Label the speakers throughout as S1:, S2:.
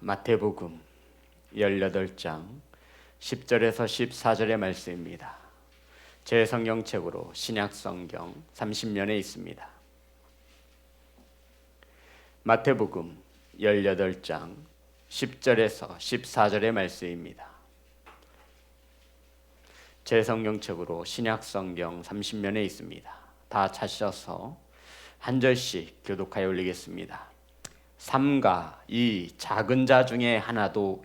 S1: 마태복음 18장 10절에서 14절의 말씀입니다. 제 성경책으로 신약성경 30면에 있습니다. 마태복음 18장 10절에서 14절의 말씀입니다. 제 성경책으로 신약성경 30면에 있습니다. 다 찾으셔서 한 절씩 교독하여 올리겠습니다. 삼가 이 작은 자 중에 하나도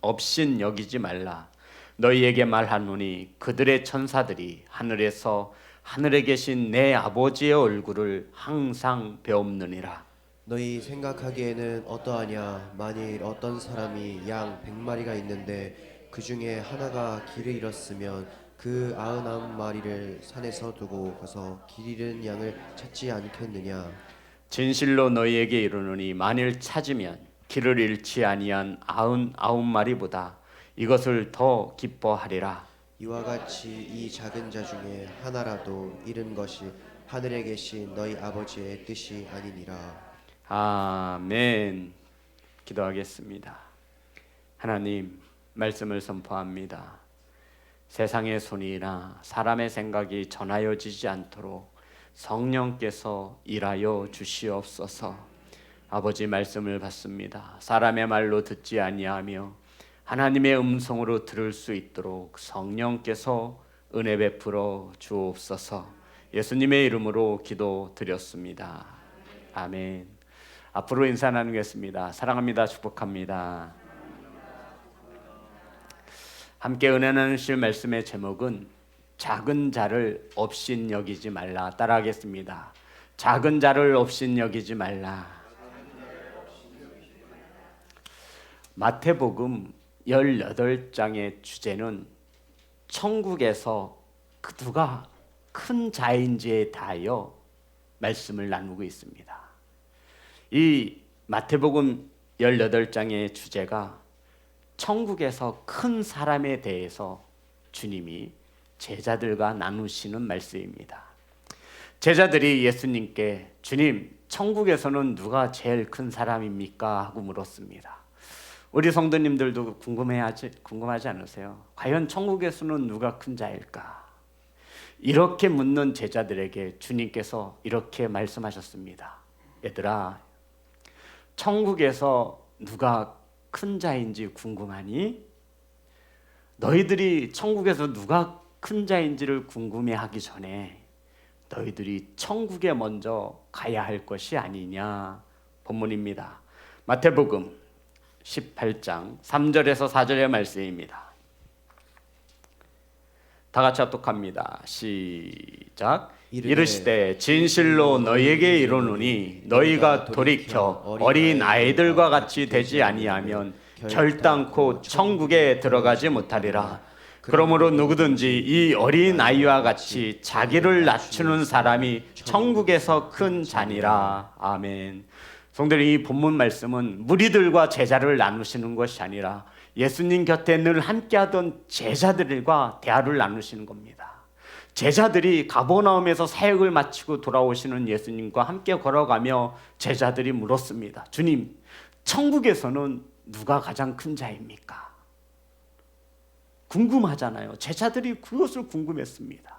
S1: 없인 여기지 말라. 너희에게 말하노니 그들의 천사들이 하늘에서 하늘에 계신 내 아버지의 얼굴을 항상 배옵느니라.
S2: 너희 생각하기에는 어떠하냐? 만일 어떤 사람이 양 100마리가 있는데 그 중에 하나가 길을 잃었으면 그 99마리를 산에서 두고 가서 길 잃은 양을 찾지 않겠느냐?
S1: 진실로 너희에게 이르노니 만일 찾으면 길을 잃지 아니한 99마리보다 이것을 더 기뻐하리라.
S2: 이와 같이 이 작은 자 중에 하나라도 잃은 것이 하늘에 계신 너희 아버지의 뜻이 아니니라.
S1: 아멘. 기도하겠습니다. 하나님, 말씀을 선포합니다. 세상의 손이나 사람의 생각이 전하여지지 않도록 성령께서 일하여 주시옵소서. 아버지 말씀을 받습니다. 사람의 말로 듣지 아니하며 하나님의 음성으로 들을 수 있도록 성령께서 은혜 베풀어 주옵소서. 예수님의 이름으로 기도드렸습니다. 아멘. 앞으로 인사 나누겠습니다. 사랑합니다. 축복합니다. 함께 은혜 나누실 말씀의 제목은 작은 자를 없인 여기지 말라. 따라하겠습니다. 작은 자를 없인 여기지 말라. 마태복음 18장의 주제는 천국에서 누가 큰 자인지에 대하여 말씀을 나누고 있습니다. 이 마태복음 18장의 주제가 천국에서 큰 사람에 대해서 주님이 제자들과 나누시는 말씀입니다. 제자들이 예수님께 주님, 천국에서는 누가 제일 큰 사람입니까? 하고 물었습니다. 우리 성도님들도 궁금하지 않으세요? 과연 천국에서는 누가 큰 자일까? 이렇게 묻는 제자들에게 주님께서 이렇게 말씀하셨습니다. 얘들아, 천국에서 누가 큰 자인지 궁금하니? 너희들이 천국에서 누가 큰 자인지를 궁금해하기 전에 너희들이 천국에 먼저 가야 할 것이 아니냐. 본문입니다. 마태복음 18장 3절에서 4절의 말씀입니다. 다 같이 합독합니다. 시작. 이르시되 진실로 너희에게 이르노니 너희가 돌이켜 어린 아이들과 같이 되지 아니하면 결단코 천국에 들어가지 못하리라. 그러므로 누구든지 이 어린 아이와 같이 자기를 낮추는 사람이 천국에서 큰 자니라. 아멘. 성도들, 이 본문 말씀은 무리들과 제자를 나누시는 것이 아니라 예수님 곁에 늘 함께하던 제자들과 대화를 나누시는 겁니다. 제자들이 가버나움에서 사역을 마치고 돌아오시는 예수님과 함께 걸어가며 제자들이 물었습니다. 주님, 천국에서는 누가 가장 큰 자입니까? 궁금하잖아요. 제자들이 그것을 궁금했습니다.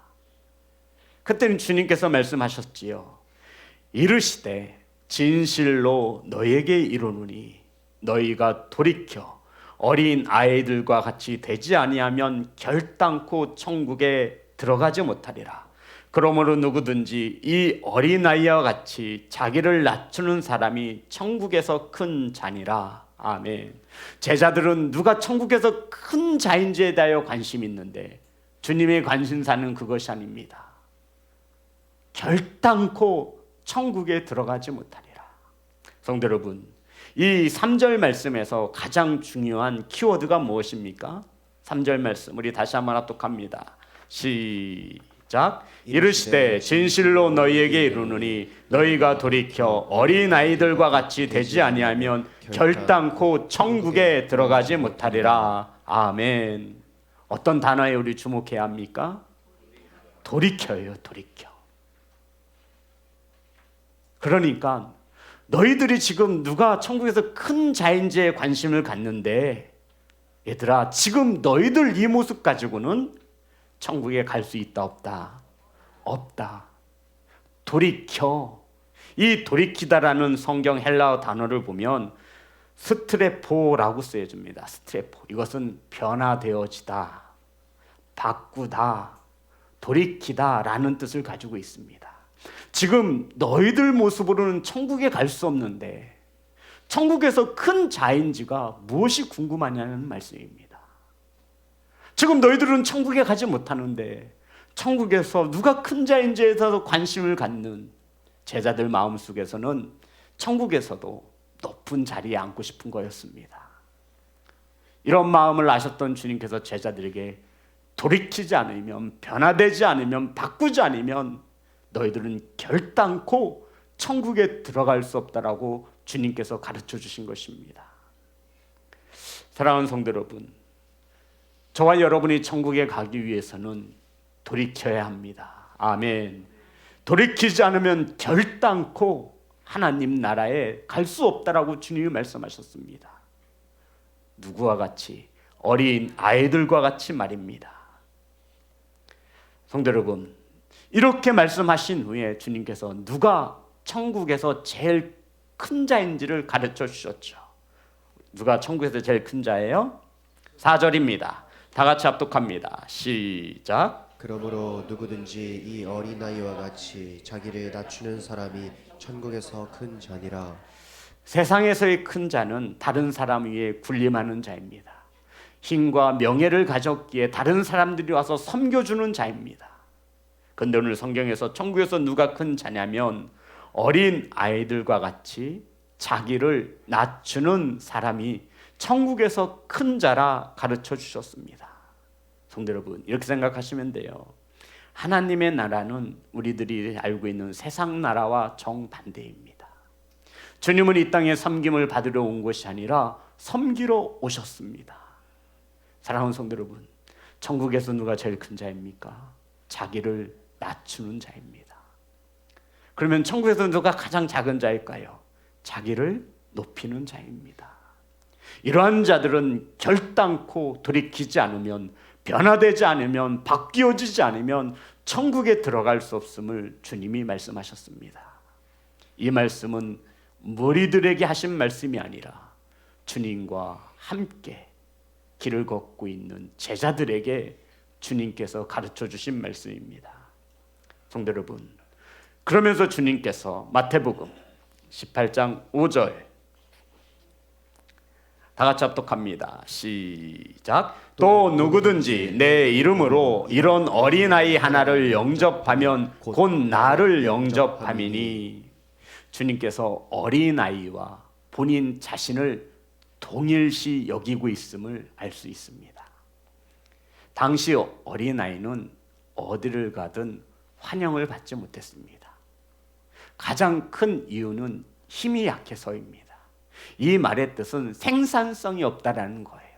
S1: 그때는 주님께서 말씀하셨지요. 이르시되 진실로 너희에게 이르노니 너희가 돌이켜 어린 아이들과 같이 되지 아니하면 결단코 천국에 들어가지 못하리라. 그러므로 누구든지 이 어린아이와 같이 자기를 낮추는 사람이 천국에서 큰 자니라. 아멘. 제자들은 누가 천국에서 큰 자인지에 대하여 관심이 있는데 주님의 관심사는 그것이 아닙니다. 결단코 천국에 들어가지 못하리라. 성도 여러분, 이 3절 말씀에서 가장 중요한 키워드가 무엇입니까? 3절 말씀 우리 다시 한번 합독합니다. 시작. 이르시되 진실로 너희에게 이르노니 너희가 돌이켜 어린 아이들과 같이 되지 아니하면 결단코 천국에 들어가지 못하리라. 아멘. 어떤 단어에 우리 주목해야 합니까? 돌이켜요. 돌이켜. 그러니까 너희들이 지금 누가 천국에서 큰 자인지에 관심을 갖는데, 얘들아, 지금 너희들 이 모습 가지고는 천국에 갈 수 있다 없다? 없다. 돌이켜. 이 돌이키다라는 성경 헬라어 단어를 보면 스트레포라고 쓰여집니다. 스트레포. 이것은 변화되어지다, 바꾸다, 돌이키다라는 뜻을 가지고 있습니다. 지금 너희들 모습으로는 천국에 갈 수 없는데 천국에서 큰 자인지가 무엇이 궁금하냐는 말씀입니다. 지금 너희들은 천국에 가지 못하는데 천국에서 누가 큰 자인지에 대해서 관심을 갖는 제자들 마음속에서는 천국에서도 높은 자리에 앉고 싶은 거였습니다. 이런 마음을 아셨던 주님께서 제자들에게 돌이키지 않으면, 변화되지 않으면, 바꾸지 않으면 너희들은 결단코 천국에 들어갈 수 없다라고 주님께서 가르쳐 주신 것입니다. 사랑하는 성도 여러분, 저와 여러분이 천국에 가기 위해서는 돌이켜야 합니다. 아멘. 돌이키지 않으면 결단코 하나님 나라에 갈 수 없다라고 주님이 말씀하셨습니다. 누구와 같이? 어린 아이들과 같이 말입니다. 성도 여러분, 이렇게 말씀하신 후에 주님께서 누가 천국에서 제일 큰 자인지를 가르쳐 주셨죠. 누가 천국에서 제일 큰 자예요? 4절입니다. 다 같이 합독합니다. 시작.
S2: 그러므로 누구든지 이 어린아이와 같이 자기를 낮추는 사람이 천국에서 큰 자니라.
S1: 세상에서의 큰 자는 다른 사람 위에 군림하는 자입니다. 힘과 명예를 가졌기에 다른 사람들이 와서 섬겨주는 자입니다. 그런데 오늘 성경에서 천국에서 누가 큰 자냐면 어린 아이들과 같이 자기를 낮추는 사람이 천국에서 큰 자라 가르쳐 주셨습니다. 성도 여러분, 이렇게 생각하시면 돼요. 하나님의 나라는 우리들이 알고 있는 세상 나라와 정반대입니다. 주님은 이 땅에 섬김을 받으러 온 것이 아니라 섬기러 오셨습니다. 사랑하는 성도 여러분, 천국에서 누가 제일 큰 자입니까? 자기를 낮추는 자입니다. 그러면 천국에서 누가 가장 작은 자일까요? 자기를 높이는 자입니다. 이러한 자들은 결단코 돌이키지 않으면, 변화되지 않으면, 바뀌어지지 않으면 천국에 들어갈 수 없음을 주님이 말씀하셨습니다. 이 말씀은 무리들에게 하신 말씀이 아니라 주님과 함께 길을 걷고 있는 제자들에게 주님께서 가르쳐 주신 말씀입니다. 성도 여러분, 그러면서 주님께서 마태복음 18장 5절 다 같이 합독합니다. 시작. 또 누구든지 내 이름으로 이런 어린아이 하나를 영접하면 곧 나를 영접함이니. 주님께서 어린아이와 본인 자신을 동일시 여기고 있음을 알 수 있습니다. 당시 어린아이는 어디를 가든 환영을 받지 못했습니다. 가장 큰 이유는 힘이 약해서입니다. 이 말의 뜻은 생산성이 없다라는 거예요.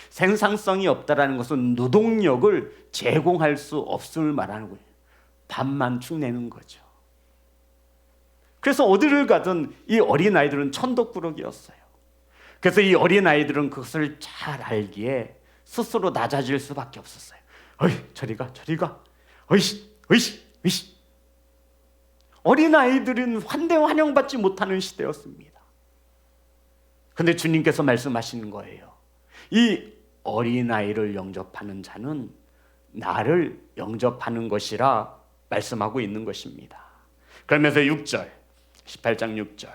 S1: 생산성이 없다라는 것은 노동력을 제공할 수 없음을 말하는 거예요. 밥만 축내는 거죠. 그래서 어디를 가든 이 어린아이들은 천덕꾸러기였어요. 그래서 이 어린아이들은 그것을 잘 알기에 스스로 낮아질 수밖에 없었어요. 어이, 저리 가, 저리 가. 어이씨, 어이씨, 어이씨. 어린아이들은 환영받지 못하는 시대였습니다. 근데 주님께서 말씀하시는 거예요. 이 어린아이를 영접하는 자는 나를 영접하는 것이라 말씀하고 있는 것입니다. 그러면서 6절, 18장 6절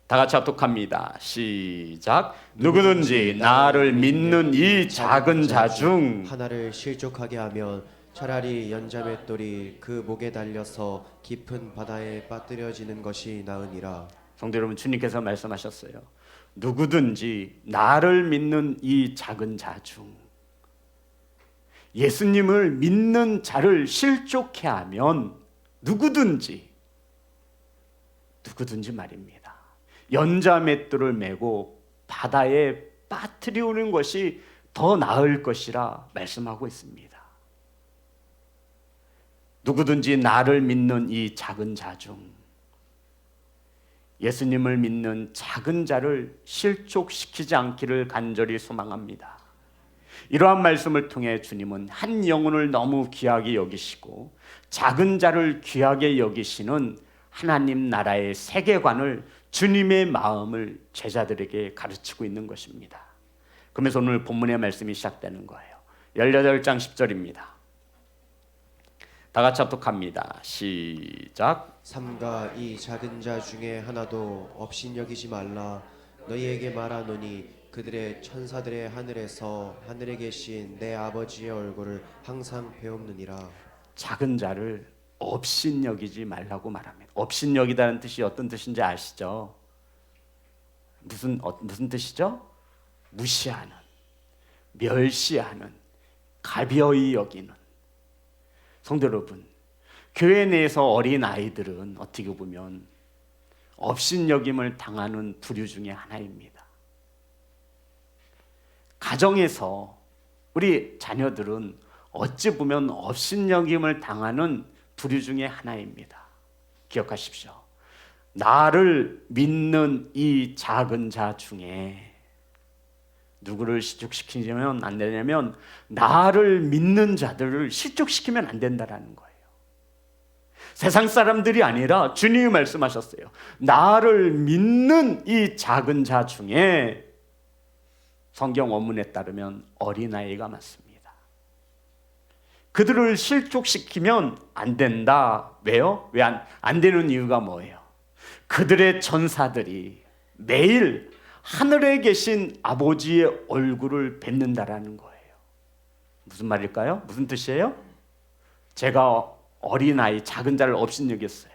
S1: 다 같이 합독합니다. 시작. 누구든지 나를 믿는 이 작은 자 중
S2: 하나를 실족하게 하면 차라리 연자맷돌이 그 목에 달려서 깊은 바다에 빠뜨려지는 것이 나으니라.
S1: 성도 여러분, 주님께서 말씀하셨어요. 누구든지 나를 믿는 이 작은 자 중, 예수님을 믿는 자를 실족해 하면 누구든지 말입니다. 연자맷돌을 메고 바다에 빠뜨리는 것이 더 나을 것이라 말씀하고 있습니다. 누구든지 나를 믿는 이 작은 자 중, 예수님을 믿는 작은 자를 실족시키지 않기를 간절히 소망합니다. 이러한 말씀을 통해 주님은 한 영혼을 너무 귀하게 여기시고 작은 자를 귀하게 여기시는 하나님 나라의 세계관을, 주님의 마음을 제자들에게 가르치고 있는 것입니다. 그러면서 오늘 본문의 말씀이 시작되는 거예요. 18장 10절입니다. 다 같이 합독합니다. 시작.
S2: 삼가 이 작은 자 중에 하나도 업신여기지 말라. 너희에게 말하노니 그들의 천사들의 하늘에서 하늘에 계신 내 아버지의 얼굴을 항상 배움느니라.
S1: 작은 자를 업신여기지 말라고 말합니다. 업신여기다는 뜻이 어떤 뜻인지 아시죠? 무슨 뜻이죠? 무시하는, 멸시하는, 가벼이 여기는. 성도 여러분, 교회 내에서 어린 아이들은 어떻게 보면 업신여김을 당하는 부류 중에 하나입니다. 가정에서 우리 자녀들은 어찌 보면 업신여김을 당하는 부류 중에 하나입니다. 기억하십시오. 나를 믿는 이 작은 자 중에 누구를 실족시키면 안 되냐면 나를 믿는 자들을 실족시키면 안 된다라는 거예요. 세상 사람들이 아니라 주님이 말씀하셨어요. 나를 믿는 이 작은 자 중에 성경 원문에 따르면 어린아이가 맞습니다. 그들을 실족시키면 안 된다. 왜요? 왜 안 되는 이유가 뭐예요? 그들의 천사들이 매일 하늘에 계신 아버지의 얼굴을 뵙는다라는 거예요. 무슨 말일까요? 무슨 뜻이에요? 제가 어린아이, 작은 자를 업신여겼어요.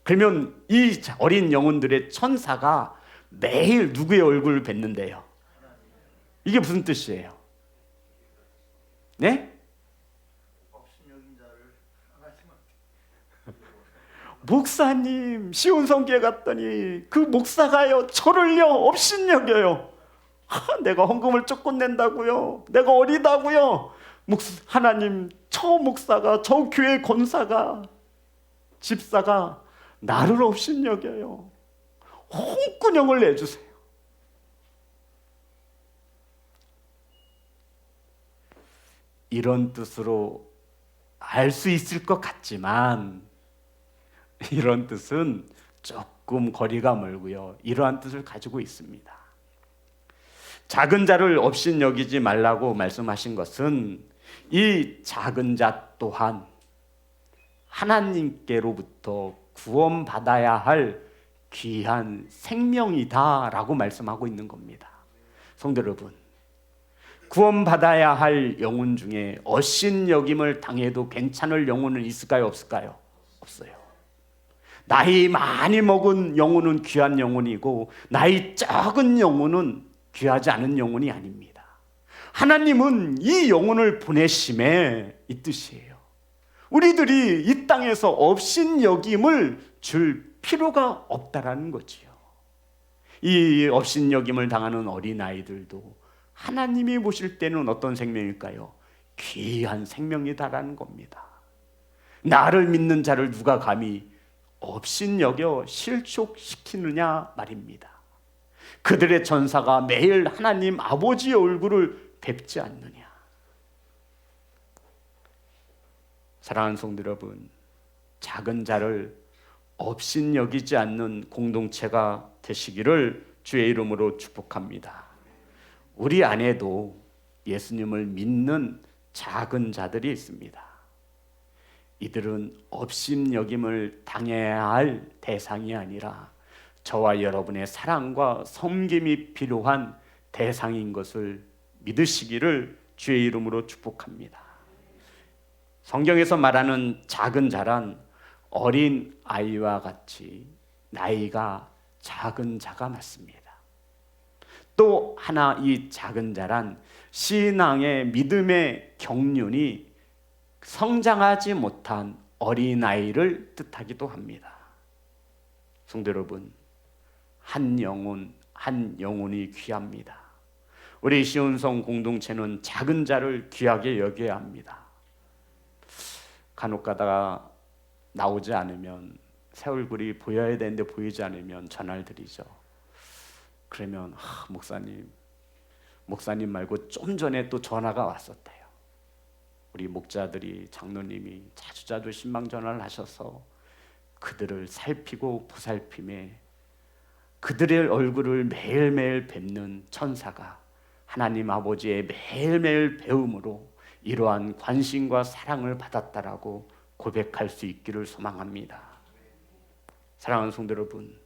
S1: 그러면 이 어린 영혼들의 천사가 매일 누구의 얼굴을 뵙는데요? 이게 무슨 뜻이에요? 네? 목사님, 시온성교회 갔더니 그 목사가요 저를요 업신여겨요. 내가 헌금을 조금 낸다고요, 내가 어리다고요. 하나님, 저 목사가, 저 교회 권사가, 집사가 나를 업신여겨요. 홍군형을 내주세요. 이런 뜻으로 알 수 있을 것 같지만 이런 뜻은 조금 거리가 멀고요. 이러한 뜻을 가지고 있습니다. 작은 자를 업신여기지 말라고 말씀하신 것은 이 작은 자 또한 하나님께로부터 구원받아야 할 귀한 생명이다라고 말씀하고 있는 겁니다. 성도 여러분, 구원받아야 할 영혼 중에 업신여김을 당해도 괜찮을 영혼은 있을까요? 없을까요? 없어요. 나이 많이 먹은 영혼은 귀한 영혼이고 나이 적은 영혼은 귀하지 않은 영혼이 아닙니다. 하나님은 이 영혼을 보내심에 이 뜻이에요. 우리들이 이 땅에서 업신여김을 줄 필요가 없다라는 거지요. 이 업신여김을 당하는 어린아이들도 하나님이 보실 때는 어떤 생명일까요? 귀한 생명이다라는 겁니다. 나를 믿는 자를 누가 감히 업신여겨 실족시키느냐 말입니다. 그들의 전사가 매일 하나님 아버지의 얼굴을 뵙지 않느냐. 사랑하는 성도 여러분, 작은 자를 업신여기지 않는 공동체가 되시기를 주의 이름으로 축복합니다. 우리 안에도 예수님을 믿는 작은 자들이 있습니다. 이들은 업신여김을 당해야 할 대상이 아니라 저와 여러분의 사랑과 섬김이 필요한 대상인 것을 믿으시기를 주의 이름으로 축복합니다. 성경에서 말하는 작은 자란 어린 아이와 같이 나이가 작은 자가 맞습니다. 또 하나 이 작은 자란 신앙의 믿음의 경륜이 성장하지 못한 어린아이를 뜻하기도 합니다. 성도 여러분, 한 영혼이 귀합니다. 우리 시온성 공동체는 작은 자를 귀하게 여겨야 합니다. 간혹 가다가 나오지 않으면 새 얼굴이 보여야 되는데 보이지 않으면 전화를 드리죠. 그러면 목사님 말고 좀 전에 또 전화가 왔었대요. 우리 목자들이, 장로님이 자주자주 신방 전화를 하셔서 그들을 살피고 보살핌에 그들의 얼굴을 매일매일 뵙는 천사가 하나님 아버지의 매일매일 배움으로 이러한 관심과 사랑을 받았다라고 고백할 수 있기를 소망합니다. 사랑하는 성도 여러분,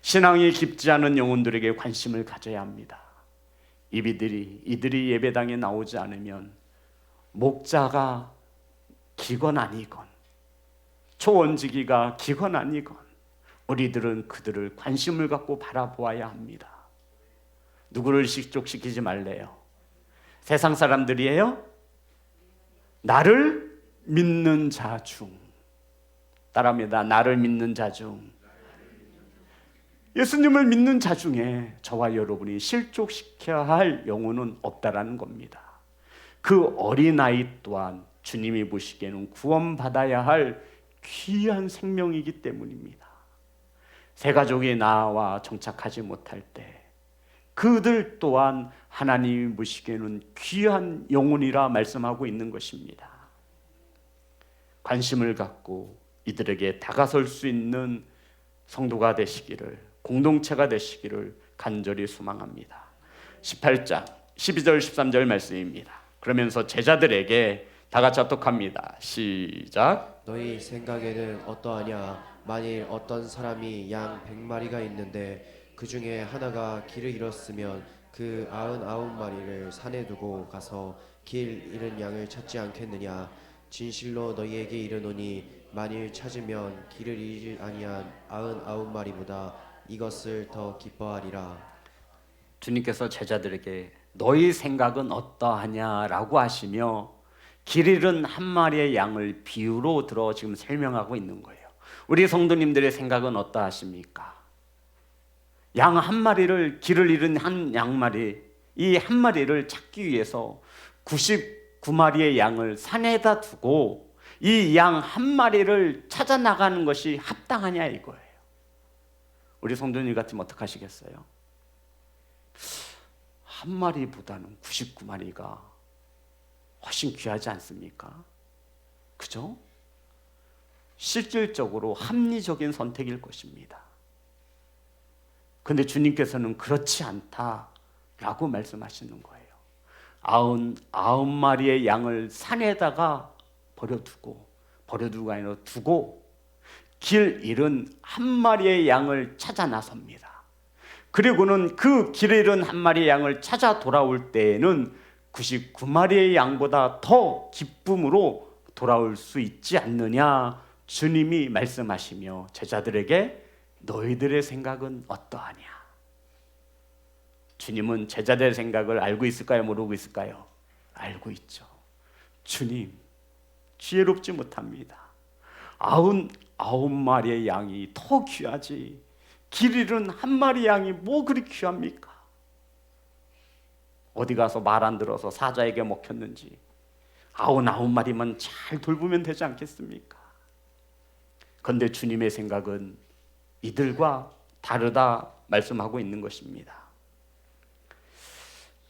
S1: 신앙이 깊지 않은 영혼들에게 관심을 가져야 합니다. 이들이 예배당에 나오지 않으면 목자가 기건 아니건 초원지기가 기건 아니건 우리들은 그들을 관심을 갖고 바라보아야 합니다. 누구를 실족시키지 말래요. 세상 사람들이에요? 나를 믿는 자 중, 따라합니다. 나를 믿는 자 중, 예수님을 믿는 자 중에 저와 여러분이 실족시켜야 할 영혼은 없다라는 겁니다. 그 어린아이 또한 주님이 보시기에는 구원받아야 할 귀한 생명이기 때문입니다. 새 가족이 나와 정착하지 못할 때 그들 또한 하나님이 보시기에는 귀한 영혼이라 말씀하고 있는 것입니다. 관심을 갖고 이들에게 다가설 수 있는 성도가 되시기를, 공동체가 되시기를 간절히 소망합니다. 18장 12절 13절 말씀입니다. 그러면서 제자들에게 다 같이 합독합니다. 시작.
S2: 너희 생각에는 어떠하냐? 만일 어떤 사람이 양 100마리가 있는데 그 중에 하나가 길을 잃었으면 그 99마리를 산에 두고 가서 길 잃은 양을 찾지 않겠느냐? 진실로 너희에게 이르노니 만일 찾으면 길을 잃지 아니한 99마리보다 이것을 더 기뻐하리라.
S1: 주님께서 제자들에게 너희 생각은 어떠하냐라고 하시며 길 잃은 한 마리의 양을 비유로 들어 지금 설명하고 있는 거예요. 우리 성도님들의 생각은 어떠하십니까? 양 한 마리를, 길을 잃은 한 양마리, 이 한 마리를 찾기 위해서 99마리의 양을 산에다 두고 이 양 한 마리를 찾아 나가는 것이 합당하냐 이거예요. 우리 성도님 같으면 어떻게 하시겠어요? 한 마리보다는 99마리가 훨씬 귀하지 않습니까? 그죠? 실질적으로 합리적인 선택일 것입니다. 그런데 주님께서는 그렇지 않다라고 말씀하시는 거예요. 99마리의 양을 산에다가 버려두고 아니라 두고 길 잃은 한 마리의 양을 찾아 나섭니다. 그리고는 그 길 잃은 한 마리의 양을 찾아 돌아올 때에는 99마리의 양보다 더 기쁨으로 돌아올 수 있지 않느냐 주님이 말씀하시며 제자들에게 너희들의 생각은 어떠하냐? 주님은 제자들의 생각을 알고 있을까요? 모르고 있을까요? 알고 있죠. 주님 지혜롭지 못합니다. 99마리의 양이 더 귀하지 길 잃은 한 마리 양이 뭐 그리 귀합니까? 어디 가서 말 안 들어서 사자에게 먹혔는지 99마리만 잘 돌보면 되지 않겠습니까? 그런데 주님의 생각은 이들과 다르다 말씀하고 있는 것입니다.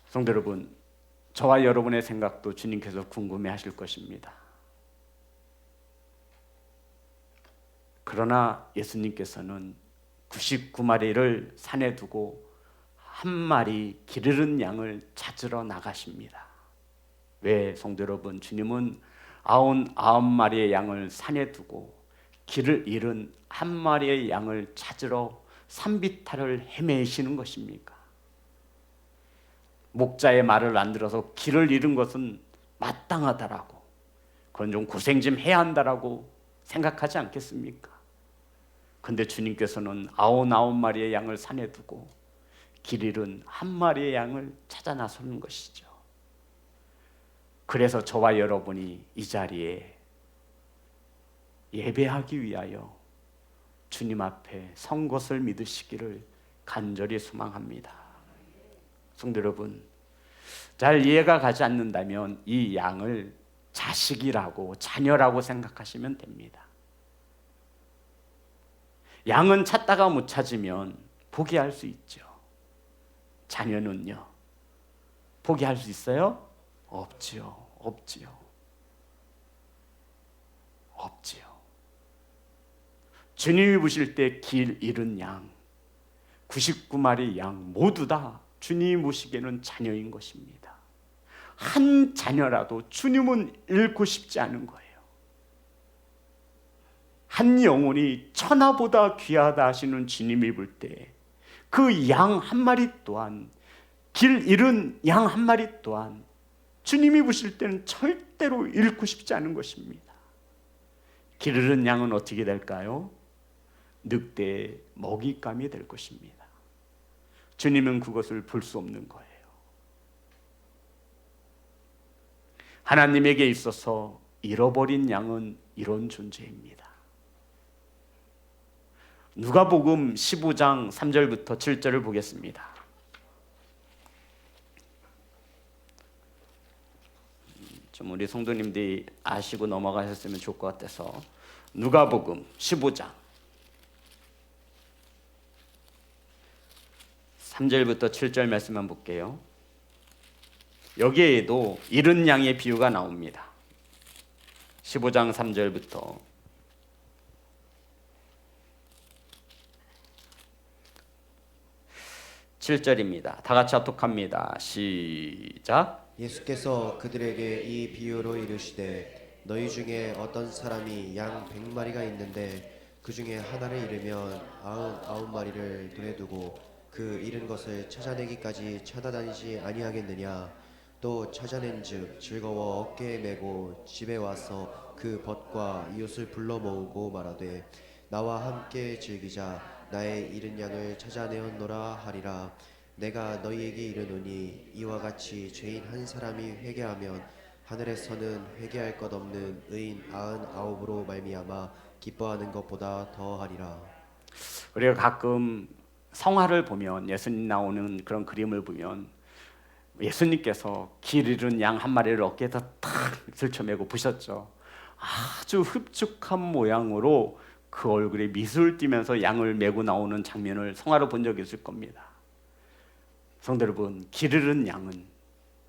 S1: 성도 여러분, 저와 여러분의 생각도 주님께서 궁금해하실 것입니다. 그러나 예수님께서는 99마리를 산에 두고 한 마리 길 잃은 양을 찾으러 나가십니다. 왜 성도 여러분, 주님은 99마리의 양을 산에 두고 길을 잃은 한 마리의 양을 찾으러 산비탈을 헤매시는 것입니까? 목자의 말을 안 들어서 길을 잃은 것은 마땅하다라고, 그건 좀 고생 좀 해야 한다라고 생각하지 않겠습니까? 근데 주님께서는 99마리의 양을 산에 두고 길 잃은 한 마리의 양을 찾아 나서는 것이죠. 그래서 저와 여러분이 이 자리에 예배하기 위하여 주님 앞에 선 것을 믿으시기를 간절히 소망합니다. 성도 여러분, 잘 이해가 가지 않는다면 이 양을 자식이라고, 자녀라고 생각하시면 됩니다. 양은 찾다가 못 찾으면 포기할 수 있죠. 자녀는요? 포기할 수 있어요? 없지요. 주님이 보실 때 길 잃은 양, 99마리 양 모두 다 주님이 보시기에는 자녀인 것입니다. 한 자녀라도 주님은 잃고 싶지 않은 거예요. 한 영혼이 천하보다 귀하다 하시는 주님이 볼 때 그 양 한 마리 또한, 길 잃은 양 한 마리 또한 주님이 보실 때는 절대로 잃고 싶지 않은 것입니다. 길 잃은 양은 어떻게 될까요? 늑대의 먹잇감이 될 것입니다. 주님은 그것을 볼 수 없는 거예요. 하나님에게 있어서 잃어버린 양은 이런 존재입니다. 누가복음 15장 3절부터 7절을 보겠습니다. 좀 우리 성도님들이 아시고 넘어가셨으면 좋을 것 같아서 누가복음 15장 3절부터 7절 말씀만 볼게요. 여기에도 잃은 양의 비유가 나옵니다. 15장 3절부터 7절입니다. 다 같이 합독합니다. 시작.
S2: 예수께서 그들에게 이 비유로 이르시되 너희 중에 어떤 사람이 양 100마리가 있는데 그 중에 하나를 잃으면 99마리를 돈에 두고 그 잃은 것을 찾아내기까지 찾아다니지 아니하겠느냐. 또 찾아낸즉 즐거워 어깨에 메고 집에 와서 그 벗과 이웃을 불러 모으고 말하되 나와 함께 즐기자. 나의 잃은 양을 찾아내었노라 하리라. 내가 너희에게 이르노니 이와 같이 죄인 한 사람이 회개하면 하늘에서는 회개할 것 없는 의인 99으로 말미암아 기뻐하는 것보다 더하리라.
S1: 우리가 가끔 성화를 보면, 예수님 나오는 그런 그림을 보면 예수님께서 길 잃은 양 한 마리를 어깨에다 탁 들쳐매고 부셨죠. 아주 흡축한 모양으로 그 얼굴에 미술 띠면서 양을 메고 나오는 장면을 성화로 본 적이 있을 겁니다. 성도 여러분, 길 잃은 양은,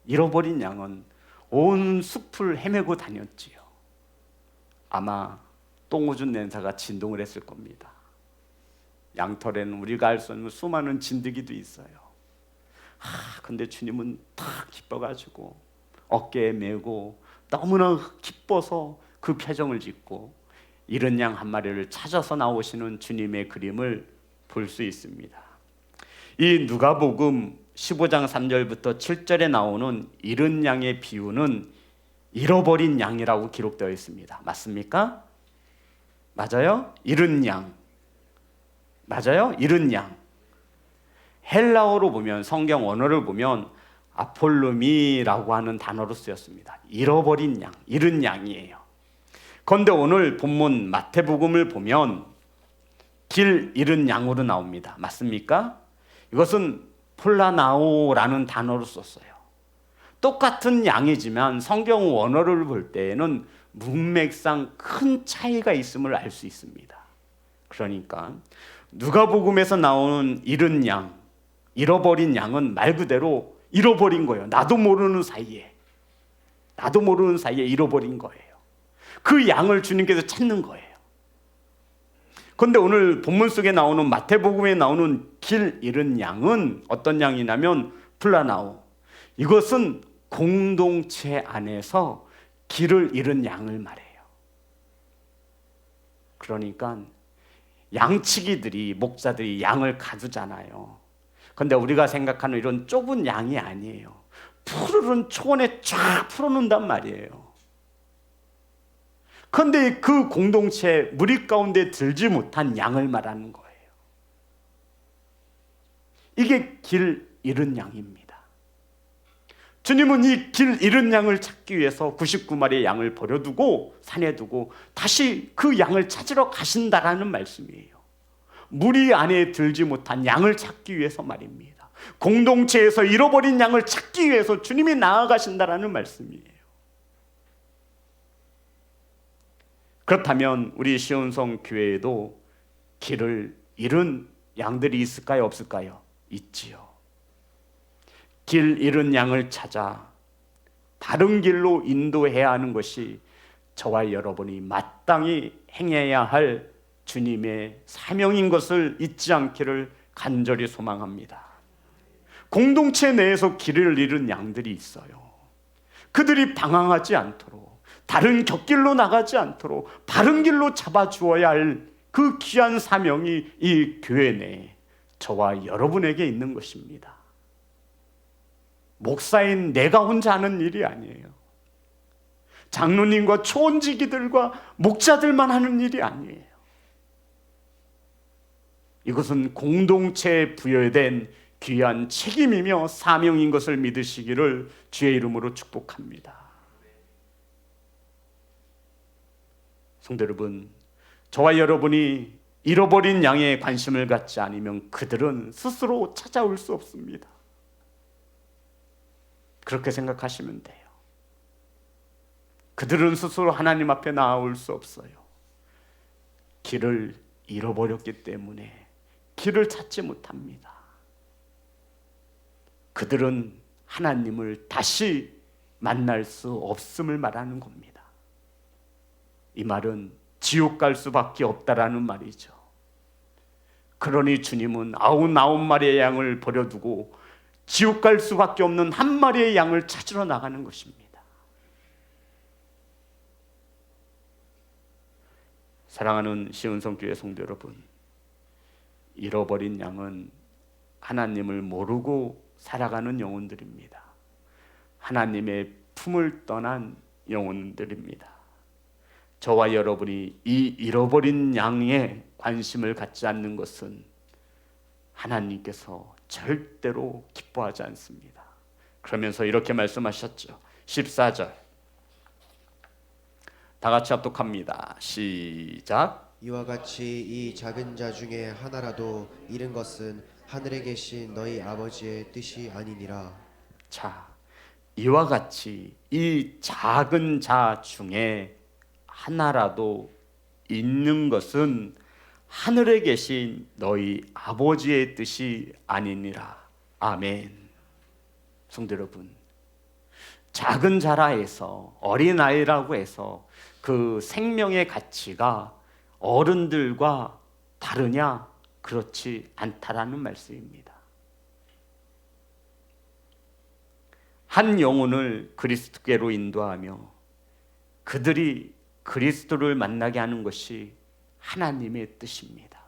S1: 잃어버린 양은 온 숲을 헤매고 다녔지요. 아마 똥오줌 냄새가 진동을 했을 겁니다. 양털에는 우리가 알 수 없는 수많은 진드기도 있어요. 근데 주님은 탁 기뻐가지고 어깨에 메고 너무나 기뻐서 그 표정을 짓고 잃은 양 한 마리를 찾아서 나오시는 주님의 그림을 볼 수 있습니다. 이 누가복음 15장 3절부터 7절에 나오는 잃은 양의 비유는 잃어버린 양이라고 기록되어 있습니다. 맞습니까? 맞아요? 잃은 양. 맞아요? 잃은 양. 헬라어로 보면, 성경 언어를 보면 아폴루미라고 하는 단어로 쓰였습니다. 잃어버린 양, 잃은 양이에요. 그런데 오늘 본문 마태복음을 보면 길 잃은 양으로 나옵니다. 맞습니까? 이것은 폴라나오라는 단어로 썼어요. 똑같은 양이지만 성경 원어를 볼 때에는 문맥상 큰 차이가 있음을 알 수 있습니다. 그러니까 누가복음에서 나오는 잃은 양, 잃어버린 양은 말 그대로 잃어버린 거예요. 나도 모르는 사이에 잃어버린 거예요. 그 양을 주님께서 찾는 거예요. 그런데 오늘 본문 속에 나오는 마태복음에 나오는 길 잃은 양은 어떤 양이냐면 플라나오. 이것은 공동체 안에서 길을 잃은 양을 말해요. 그러니까 양치기들이, 목자들이 양을 가두잖아요. 그런데 우리가 생각하는 이런 좁은 양이 아니에요. 푸르른 초원에 쫙 풀어놓는단 말이에요. 그런데 그 공동체 무리 가운데 들지 못한 양을 말하는 거예요. 이게 길 잃은 양입니다. 주님은 이 길 잃은 양을 찾기 위해서 99마리의 양을 버려두고 산에 두고 다시 그 양을 찾으러 가신다라는 말씀이에요. 무리 안에 들지 못한 양을 찾기 위해서 말입니다. 공동체에서 잃어버린 양을 찾기 위해서 주님이 나아가신다라는 말씀이에요. 그렇다면 우리 시온성 교회에도 길을 잃은 양들이 있을까요? 없을까요? 있지요. 길 잃은 양을 찾아 다른 길로 인도해야 하는 것이 저와 여러분이 마땅히 행해야 할 주님의 사명인 것을 잊지 않기를 간절히 소망합니다. 공동체 내에서 길을 잃은 양들이 있어요. 그들이 방황하지 않도록, 다른 곁길로 나가지 않도록 바른 길로 잡아주어야 할 그 귀한 사명이 이 교회 내에 저와 여러분에게 있는 것입니다. 목사인 내가 혼자 하는 일이 아니에요. 장로님과 초원지기들과 목자들만 하는 일이 아니에요. 이것은 공동체에 부여된 귀한 책임이며 사명인 것을 믿으시기를 주의 이름으로 축복합니다. 성도 여러분, 저와 여러분이 잃어버린 양에 관심을 갖지 않으면 그들은 스스로 찾아올 수 없습니다. 그렇게 생각하시면 돼요. 그들은 스스로 하나님 앞에 나아올 수 없어요. 길을 잃어버렸기 때문에 길을 찾지 못합니다. 그들은 하나님을 다시 만날 수 없음을 말하는 겁니다. 이 말은 지옥 갈 수밖에 없다라는 말이죠. 그러니 주님은 99마리의 양을 버려두고 지옥 갈 수밖에 없는 한 마리의 양을 찾으러 나가는 것입니다. 사랑하는 시온성교회 성도 여러분, 잃어버린 양은 하나님을 모르고 살아가는 영혼들입니다. 하나님의 품을 떠난 영혼들입니다. 저와 여러분이 이 잃어버린 양에 관심을 갖지 않는 것은 하나님께서 절대로 기뻐하지 않습니다. 그러면서 이렇게 말씀하셨죠. 14절 다 같이 합독합니다. 시작.
S2: 이와 같이 이 작은 자 중에 하나라도 잃은 것은 하늘에 계신 너희 아버지의 뜻이 아니니라.
S1: 자, 이와 같이 이 작은 자 중에 하나라도 있는 것은 하늘에 계신 너희 아버지의 뜻이 아니니라. 아멘. 성도 여러분, 작은 자라 해서, 어린아이라고 해서 그 생명의 가치가 어른들과 다르냐? 그렇지 않다라는 말씀입니다. 한 영혼을 그리스도께로 인도하며 그들이 그리스도를 만나게 하는 것이 하나님의 뜻입니다.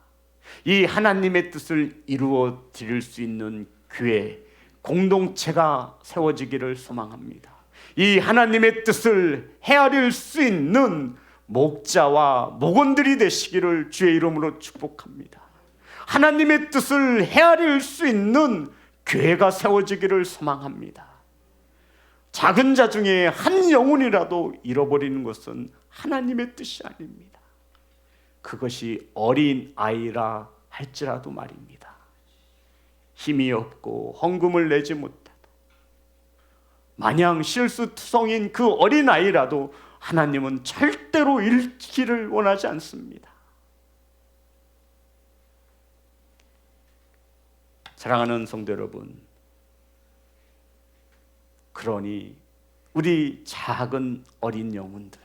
S1: 이 하나님의 뜻을 이루어 드릴 수 있는 교회, 공동체가 세워지기를 소망합니다. 이 하나님의 뜻을 헤아릴 수 있는 목자와 목원들이 되시기를 주의 이름으로 축복합니다. 하나님의 뜻을 헤아릴 수 있는 교회가 세워지기를 소망합니다. 작은 자 중에 한 영혼이라도 잃어버리는 것은 하나님의 뜻이 아닙니다. 그것이 어린 아이라 할지라도 말입니다. 힘이 없고 헌금을 내지 못하고 마냥 실수투성인 그 어린 아이라도 하나님은 절대로 잃기를 원하지 않습니다. 사랑하는 성도 여러분, 그러니 우리 작은 어린 영혼들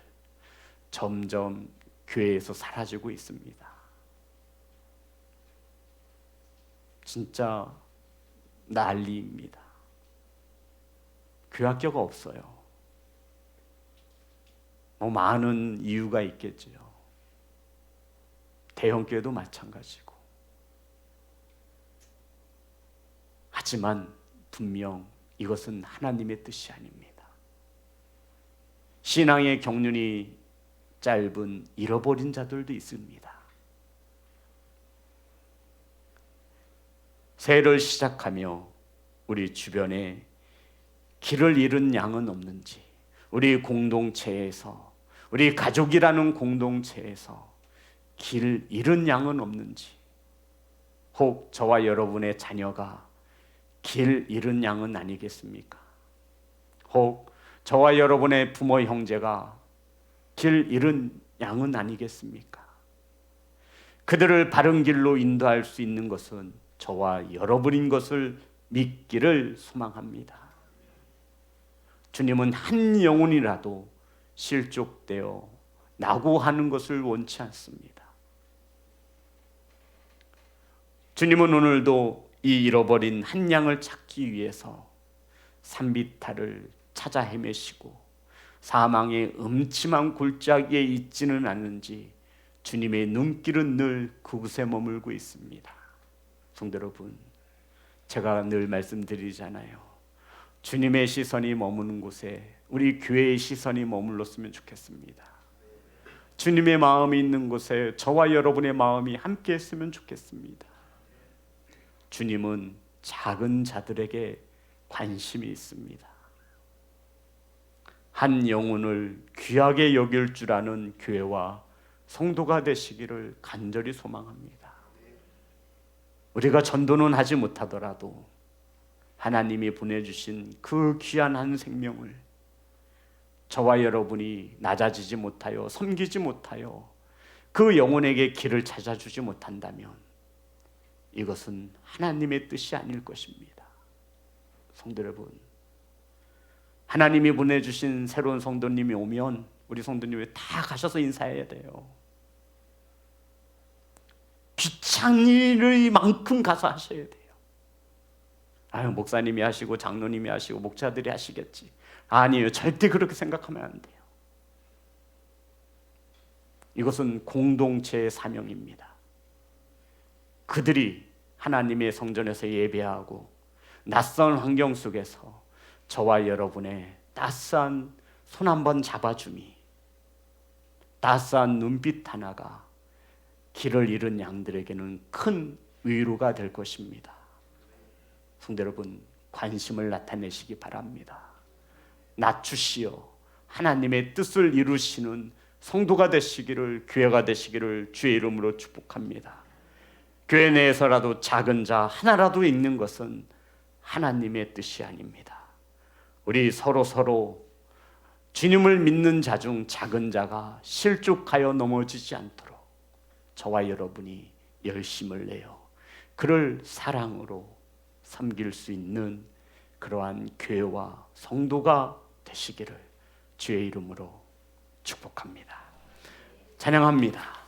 S1: 점점 교회에서 사라지고 있습니다. 진짜 난리입니다. 교학교가 없어요. 많은 이유가 있겠죠. 대형교회도 마찬가지고. 하지만 분명 이것은 하나님의 뜻이 아닙니다. 신앙의 경륜이 짧은 잃어버린 자들도 있습니다. 새해를 시작하며 우리 주변에 길을 잃은 양은 없는지, 우리 공동체에서, 우리 가족이라는 공동체에서 길 잃은 양은 없는지, 혹 저와 여러분의 자녀가 길 잃은 양은 아니겠습니까? 혹 저와 여러분의 부모 형제가 길 잃은 양은 아니겠습니까? 그들을 바른 길로 인도할 수 있는 것은 저와 여러분인 것을 믿기를 소망합니다. 주님은 한 영혼이라도 실족되어 낙오하는 것을 원치 않습니다. 주님은 오늘도 이 잃어버린 한 양을 찾기 위해서 산비탈을 찾아 헤매시고 사망의 음침한 골짜기에 있지는 않는지 주님의 눈길은 늘 그곳에 머물고 있습니다. 성도 여러분, 제가 늘 말씀드리잖아요. 주님의 시선이 머무는 곳에 우리 교회의 시선이 머물렀으면 좋겠습니다. 주님의 마음이 있는 곳에 저와 여러분의 마음이 함께 했으면 좋겠습니다. 주님은 작은 자들에게 관심이 있습니다. 한 영혼을 귀하게 여길 줄 아는 교회와 성도가 되시기를 간절히 소망합니다. 우리가 전도는 하지 못하더라도 하나님이 보내주신 그 귀한 한 생명을 저와 여러분이 낮아지지 못하여 섬기지 못하여 그 영혼에게 길을 찾아주지 못한다면 이것은 하나님의 뜻이 아닐 것입니다. 성도 여러분, 하나님이 보내주신 새로운 성도님이 오면 우리 성도님이 다 가셔서 인사해야 돼요. 귀찮은 일의 만큼 가서 하셔야 돼요. 아유, 목사님이 하시고 장로님이 하시고 목자들이 하시겠지. 아니에요. 절대 그렇게 생각하면 안 돼요. 이것은 공동체의 사명입니다. 그들이 하나님의 성전에서 예배하고 낯선 환경 속에서 저와 여러분의 따스한 손 한번 잡아줌이, 따스한 눈빛 하나가 길을 잃은 양들에게는 큰 위로가 될 것입니다. 성도 여러분, 관심을 나타내시기 바랍니다. 낮추시어 하나님의 뜻을 이루시는 성도가 되시기를, 교회가 되시기를 주의 이름으로 축복합니다. 교회 내에서라도 작은 자 하나라도 있는 것은 하나님의 뜻이 아닙니다. 우리 서로 주님을 믿는 자 중 작은 자가 실족하여 넘어지지 않도록 저와 여러분이 열심을 내어 그를 사랑으로 섬길 수 있는 그러한 교회와 성도가 되시기를 주의 이름으로 축복합니다. 찬양합니다.